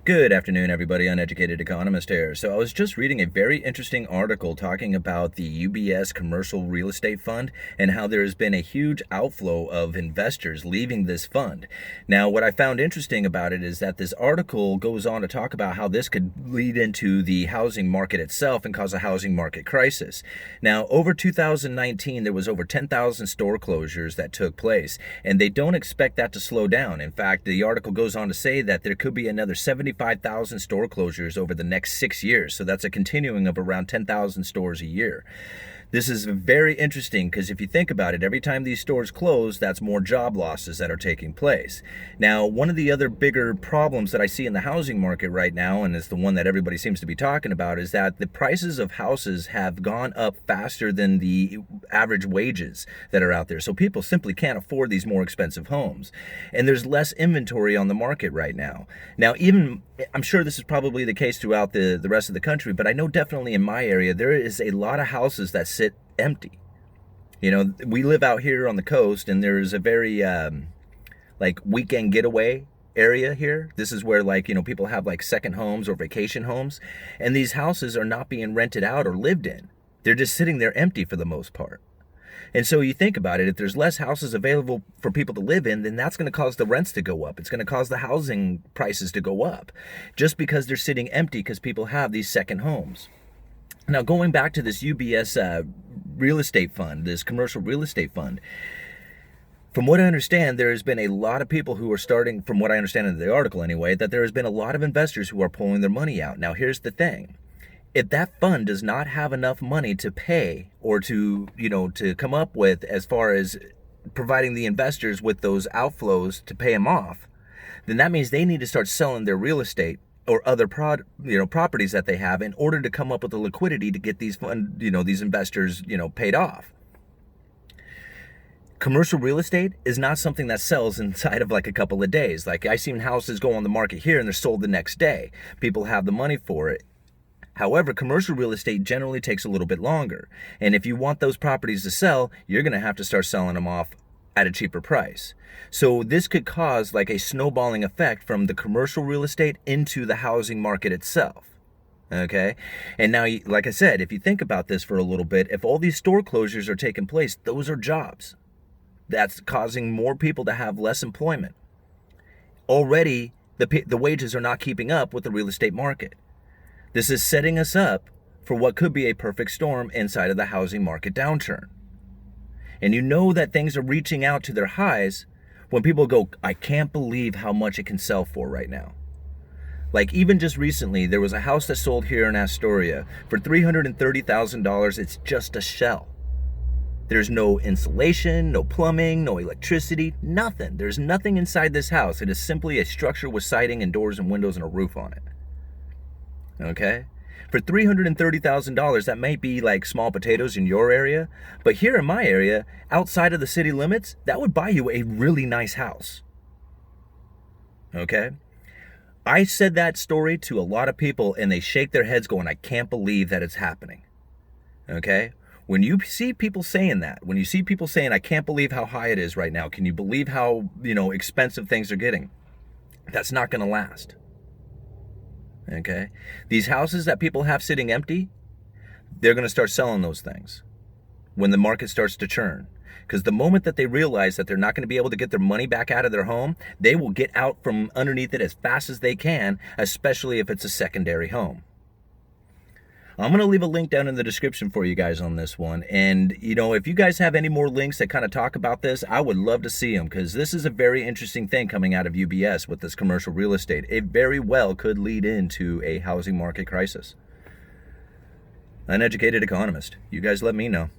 Good afternoon, everybody. Uneducated Economist here. So I was just reading a very interesting article talking about the UBS Commercial Real Estate Fund and how there has been a huge outflow of investors leaving this fund. Now, what I found interesting about it is that this article goes on to talk about how this could lead into the housing market itself and cause a housing market crisis. Now, over 2019, there was over 10,000 store closures that took place, and they don't expect that to slow down. In fact, the article goes on to say that there could be another 75,000 store closures over the next 6 years. So that's a continuing of around 10,000 stores a year. This is very interesting because if you think about it, every time these stores close, that's more job losses that are taking place. Now, one of the other bigger problems that I see in the housing market right now, and is the one that everybody seems to be talking about, is that the prices of houses have gone up faster than the average wages that are out there. So people simply can't afford these more expensive homes. And there's less inventory on the market right now. Now, even I'm sure this is probably the case throughout the rest of the country, but I know definitely in my area, there is a lot of houses that sit empty. You know, we live out here on the coast, and there's a very like weekend getaway area here. This is where people have like second homes or vacation homes, and these houses are not being rented out or lived in. They're just sitting there empty for the most part. And so you think about it, if there's less houses available for people to live in, then that's going to cause the rents to go up. It's going to cause the housing prices to go up just because they're sitting empty because people have these second homes. Now, going back to this UBS real estate fund, this commercial real estate fund, from what I understand, there has been a lot of people who are starting, from what I understand in the article anyway, that there has been a lot of investors who are pulling their money out. Now, here's the thing. If that fund does not have enough money to pay or to come up with as far as providing the investors with those outflows to pay them off, then that means they need to start selling their real estate or other properties that they have in order to come up with the liquidity to get these these investors, paid off. Commercial real estate is not something that sells inside of like a couple of days. Like I've seen houses go on the market here and they're sold the next day. People have the money for it. However, commercial real estate generally takes a little bit longer. And if you want those properties to sell, you're going to have to start selling them off at a cheaper price. So this could cause like a snowballing effect from the commercial real estate into the housing market itself. Okay? And now, like I said, if you think about this for a little bit, if all these store closures are taking place, those are jobs. That's causing more people to have less employment. Already, the wages are not keeping up with the real estate market. This is setting us up for what could be a perfect storm inside of the housing market downturn. And you know that things are reaching out to their highs when people go, I can't believe how much it can sell for right now. Like even just recently, there was a house that sold here in Astoria for $330,000. It's just a shell. There's no insulation, no plumbing, no electricity, nothing. There's nothing inside this house. It is simply a structure with siding and doors and windows and a roof on it. Okay? For $330,000, that might be like small potatoes in your area, but here in my area, outside of the city limits, that would buy you a really nice house. Okay? I said that story to a lot of people and they shake their heads going, I can't believe that it's happening. Okay? When you see people saying that, when you see people saying, I can't believe how high it is right now, can you believe how, expensive things are getting? That's not going to last. Okay? These houses that people have sitting empty, they're going to start selling those things when the market starts to churn. Because the moment that they realize that they're not going to be able to get their money back out of their home, they will get out from underneath it as fast as they can, especially if it's a secondary home. I'm going to leave a link down in the description for you guys on this one. And, if you guys have any more links that kind of talk about this, I would love to see them because this is a very interesting thing coming out of UBS with this commercial real estate. It very well could lead into a housing market crisis. Uneducated economist. You guys let me know.